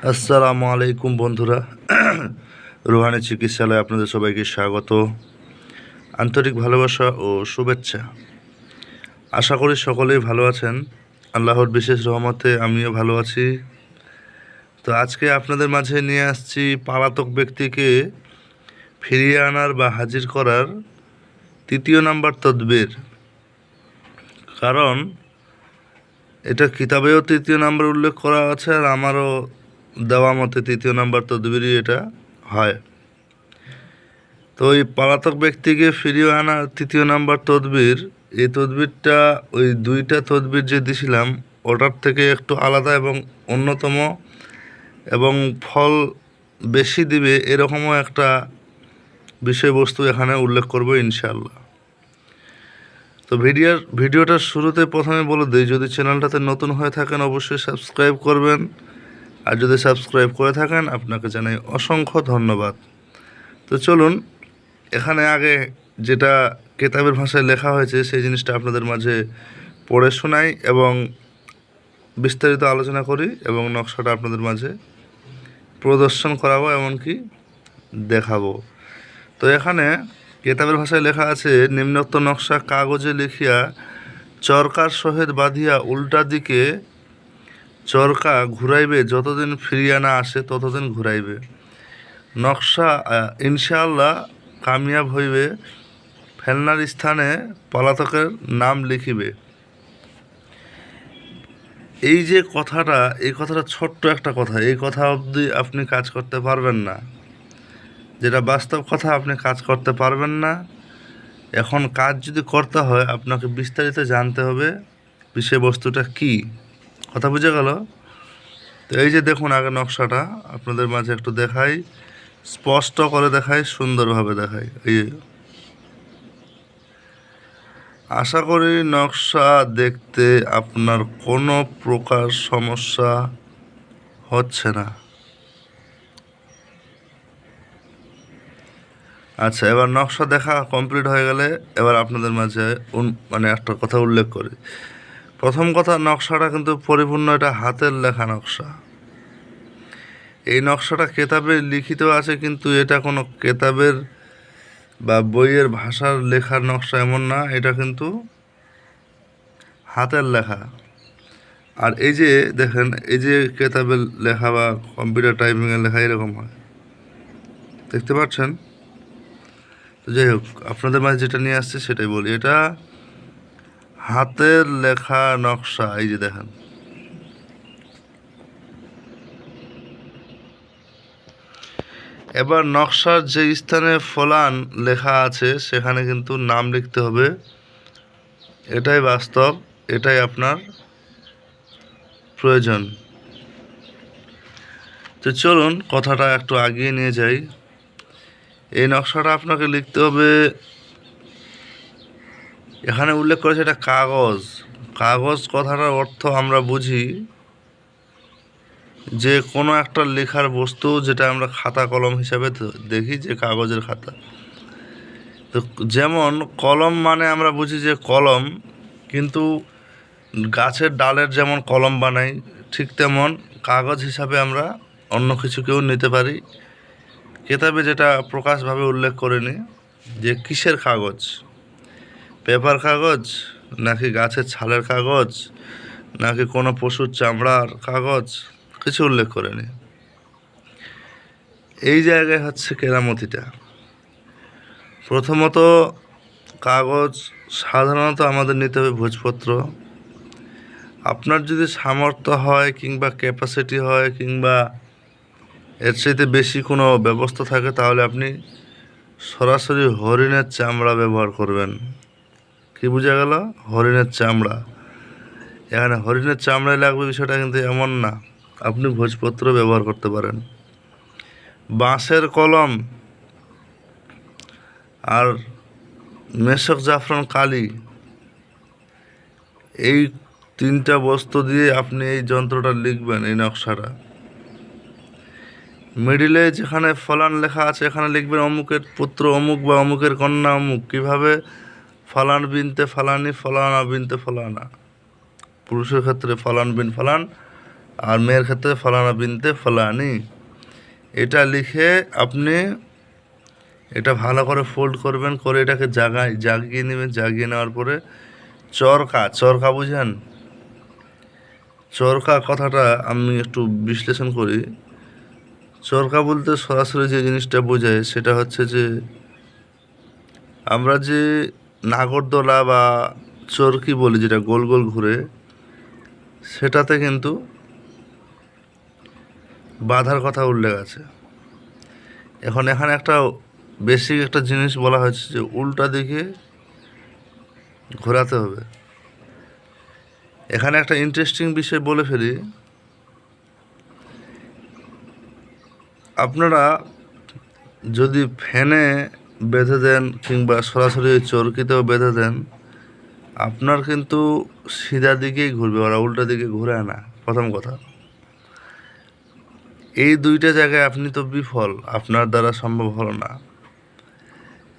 আসসালামু আলাইকুম বন্ধুরা। রুহানি চিকিৎসালয়ে আপনাদের সবাইকে স্বাগত, আন্তরিক ভালোবাসা ও শুভেচ্ছা। আশা করি সকলেই ভালো আছেন। আল্লাহর বিশেষ রহমতে আমিও ভালো আছি। তো আজকে আপনাদের মাঝে নিয়ে আসছি পলাতক ব্যক্তিকে ফিরিয়ে আনার বা হাজির করার ৩য় নাম্বার তদবির। কারণ এটা কিতাবেও ৩য় নাম্বার উল্লেখ করা আছে, আর আমারও দেওয়া মতে ৩য় নাম্বার তদবিরই এটা হয়। তো এই পলাতক ব্যক্তিকে ফিরিয়ে আনা ৩য় নাম্বার তদবির, এই তদবিরটা ওই 2টা তদবির যে দিয়েছিলাম ওটার থেকে একটু আলাদা এবং অন্যতম, এবং ফল বেশি দিবে এরকমও একটা বিষয়বস্তু এখানে উল্লেখ করব ইনশাআল্লাহ। তো ভিডিওটার শুরুতে প্রথমে বলে দিই, যদি চ্যানেলটাতে নতুন হয়ে থাকেন অবশ্যই সাবস্ক্রাইব করবেন, আর যদি সাবস্ক্রাইব করে থাকেন আপনাকে জানাই অসংখ্য ধন্যবাদ। তো চলুন এখানে আগে যেটা কেতাবের ভাষায় লেখা হয়েছে সেই জিনিসটা আপনাদের মাঝে পড়ে শোনাই এবং বিস্তারিত আলোচনা করি, এবং নকশাটা আপনাদের মাঝে প্রদর্শন করাবো, এমনকি দেখাবো। তো এখানে কেতাবের ভাষায় লেখা আছে, নিম্নোক্ত নকশা কাগজে লিখিয়া চরকার সহিত বাঁধিয়া উল্টা দিকে চরকা ঘুরাইবে, যতদিন ফিরিয়া না আসে ততদিন ঘুরাইবে। নকশা ইনশাআল্লাহ কামিয়াব হইবে। ফেলনার স্থানে পলাতকের নাম লিখিবে। এই যে কথাটা, এই কথাটা ছোট্ট একটা কথা, এই কথা অবধি আপনি কাজ করতে পারবেন না, যেটা বাস্তব কথা আপনি কাজ করতে পারবেন না। এখন কাজ যদি করতে হয় আপনাকে বিস্তারিত জানতে হবে বিষয়বস্তুটা কি। কথা বুঝে গেল? তো এই যে দেখুন, আগে নকশাটা আপনাদের মাঝে একটু দেখাই, স্পষ্ট করে দেখাই, সুন্দরভাবে দেখাই। এই আশা করি নকশা দেখতে আপনার কোনো প্রকার সমস্যা হচ্ছে না। আচ্ছা, এবার নকশা দেখা কমপ্লিট হয়ে গেলে এবার আপনাদের মাঝে একটা কথা উল্লেখ করি। প্রথম কথা, নকশাটা কিন্তু পরিপূর্ণ এটা হাতের লেখা নকশা। এই নকশাটা কেতাবে লিখিত আছে, কিন্তু এটা কোনো কেতাবের বা বইয়ের ভাষার লেখার নকশা এমন না, এটা কিন্তু হাতের লেখা। আর এই যে দেখেন, এই যে কেতাবের লেখা বা কম্পিউটার টাইপিংয়ের লেখা এরকম হয়, দেখতে পাচ্ছেন? তো যাই হোক, আপনাদের মাঝে যেটা নিয়ে আসছে সেটাই বলি, এটা হাতের লেখা নকশা। এই যে দেখেন, এবার নকশার যে স্থানে ফলান লেখা আছে সেখানে কিন্তু নাম লিখতে হবে। এটাই বাস্তব, এটাই আপনার প্রয়োজন। তো চলুন কথাটা একটু আগিয়ে নিয়ে যাই। এই নকশাটা আপনাকে লিখতে হবে, এখানে উল্লেখ করেছে এটা কাগজ। কাগজ কথাটার অর্থ আমরা বুঝি যে কোনো একটা লেখার বস্তু, যেটা আমরা খাতা কলম হিসাবে দেখি, যে কাগজের খাতা। তো যেমন কলম মানে আমরা বুঝি যে কলম, কিন্তু গাছের ডালের যেমন কলম বানাই, ঠিক তেমন কাগজ হিসাবে আমরা অন্য কিছুকেও নিতে পারি। কেতাবে যেটা প্রকাশভাবে উল্লেখ করেনি যে কিসের কাগজ, পেপার কাগজ নাকি গাছের ছালের কাগজ নাকি কোনো পশুর চামড়ার কাগজ, কিছু উল্লেখ করেনি। এই জায়গায় হচ্ছে কেরামতিটা। প্রথমত, কাগজ সাধারণত আমাদের নিতে হবে ভোজপত্র। আপনার যদি সামর্থ্য হয় কিংবা ক্যাপাসিটি হয় কিংবা এর চাইতে বেশি কোনো ব্যবস্থা থাকে, তাহলে আপনি সরাসরি হরিণের চামড়া ব্যবহার করবেন। কি বোঝা গেল? হরিণের চামড়া। এখানে হরিণের চামড়ায় লাগবে বিষয়টা কিন্তু এমন না, আপনি ভোজপত্র ব্যবহার করতে পারেন। বাঁশের কলম আর মেশক জাফরান কালি, এই 3টা বস্তু দিয়ে আপনি এই যন্ত্রটা লিখবেন, এই নকশাটা। মিডিলে যেখানে ফলান লেখা আছে এখানে লিখবেন অমুকের পুত্র অমুক বা অমুকের কন্যা অমুক। কীভাবে? ফলান বিনতে ফলানি, ফলানা বিনতে ফলানা। পুরুষের ক্ষেত্রে ফলান বিন ফলান, আর মেয়ের ক্ষেত্রে ফলানা বিনতে ফলানি, এটা লিখে আপনি এটা ভালো করে ফোল্ড করবেন, করে এটাকে জাগিয়ে নেবেন। জাগিয়ে নেওয়ার পরে চরকা বুঝেন? চরকা কথাটা আমি একটু বিশ্লেষণ করি। চরকা বলতে সরাসরি যে জিনিসটা বোঝায় সেটা হচ্ছে যে আমরা যে নাগরদোলা বা চরকি বলি, যেটা গোল গোল ঘুরে, সেটাতে কিন্তু বাধার কথা উল্লেখ আছে। এখন এখানে একটা বেসিক একটা জিনিস বলা হয়েছে যে উল্টা দিকে ঘোরাতে হবে। এখানে একটা ইন্টারেস্টিং বিষয় বলে ফেলি, আপনারা যদি ফ্যানে বেঁধে দেন কিংবা সরাসরি চরকিতেও বেঁধে দেন, আপনার কিন্তু সিধা দিকেই ঘুরবে, ওরা উল্টা দিকে ঘুরে না। প্রথম কথা, এই দুইটা জায়গায় আপনি তো বিফল, আপনার দ্বারা সম্ভব হলো না।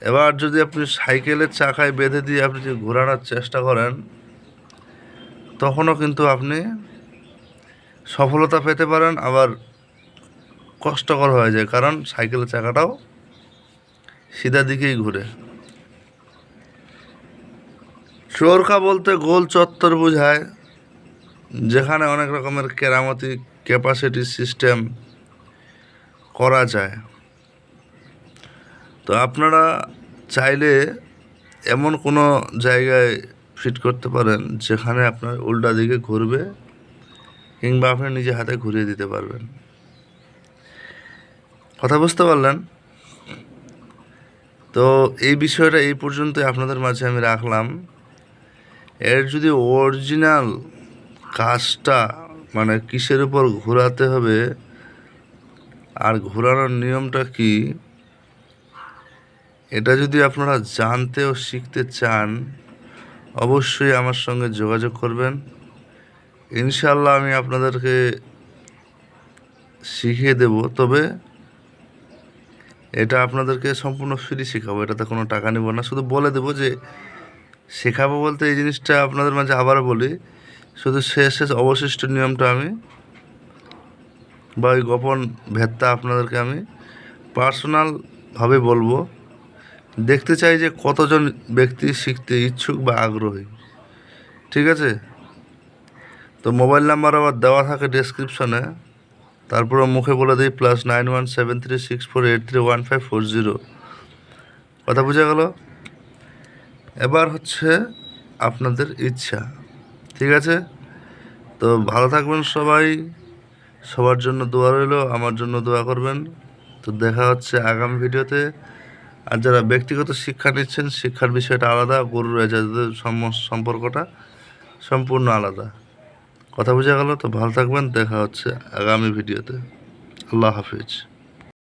এবার যদি আপনি সাইকেলের চাকায় বেঁধে দিয়ে আপনি যদি ঘোরানোর চেষ্টা করেন, তখনও কিন্তু আপনি সফলতা পেতে পারেন, আবার কষ্টকর হয়ে যায়, কারণ সাইকেলের চাকাটাও সিধা দিকেই ঘুরে। চরকা বলতে গোল চত্বর বোঝায়, যেখানে অনেক রকমের কেরামতি ক্যাপাসিটি সিস্টেম করা যায়। তো আপনারা চাইলে এমন কোনো জায়গায় ফিট করতে পারেন যেখানে আপনার উল্টা দিকে ঘুরবে, কিংবা আপনি নিজে হাতে ঘুরিয়ে দিতে পারবেন। কথা বুঝতে পারলেন? তো এই বিষয়টা এই পর্যন্তই আপনাদের মাঝে আমি রাখলাম। এর যদি অরিজিনাল কাজটা, মানে কিসের উপর ঘোরাতে হবে আর ঘোরানোর নিয়মটা কি, এটা যদি আপনারা জানতে ও শিখতে চান, অবশ্যই আমার সঙ্গে যোগাযোগ করবেন। ইনশাআল্লাহ আমি আপনাদেরকে শিখিয়ে দেব, তবে এটা আপনাদেরকে সম্পূর্ণ ফ্রি শেখাবো, এটাতে কোনো টাকা নেব না। শুধু বলে দেবো যে শেখাবো বলতে এই জিনিসটা আপনাদের মাঝে আবারও বলি, শুধু শেষ অবশিষ্ট নিয়মটা আমি বা ওই গোপন ভেদটা আপনাদেরকে আমি পার্সোনালভাবে বলবো। দেখতে চাই যে কতজন ব্যক্তি শিখতে ইচ্ছুক বা আগ্রহী। ঠিক আছে? তো মোবাইল নাম্বার আবার দেওয়া থাকে ডেসক্রিপশনে, তারপরে মুখে বলে দিই +917364831540। কথা বোঝা গেল? এবার হচ্ছে আপনাদের ইচ্ছা। ঠিক আছে? তো ভালো থাকবেন সবাই, সবার জন্য দোয়া রইল, আমার জন্য দোয়া করবেন। তো দেখা হচ্ছে আগামী ভিডিওতে। আর যারা ব্যক্তিগত শিক্ষা নিচ্ছেন, শিক্ষার বিষয়টা আলাদা, গরুর রেজাদের সম্পর্কটা সম্পূর্ণ আলাদা। কথা বোঝা গেল? তো ভালো থাকবেন, দেখা হচ্ছে আগামী ভিডিওতে। আল্লাহ হাফিজ।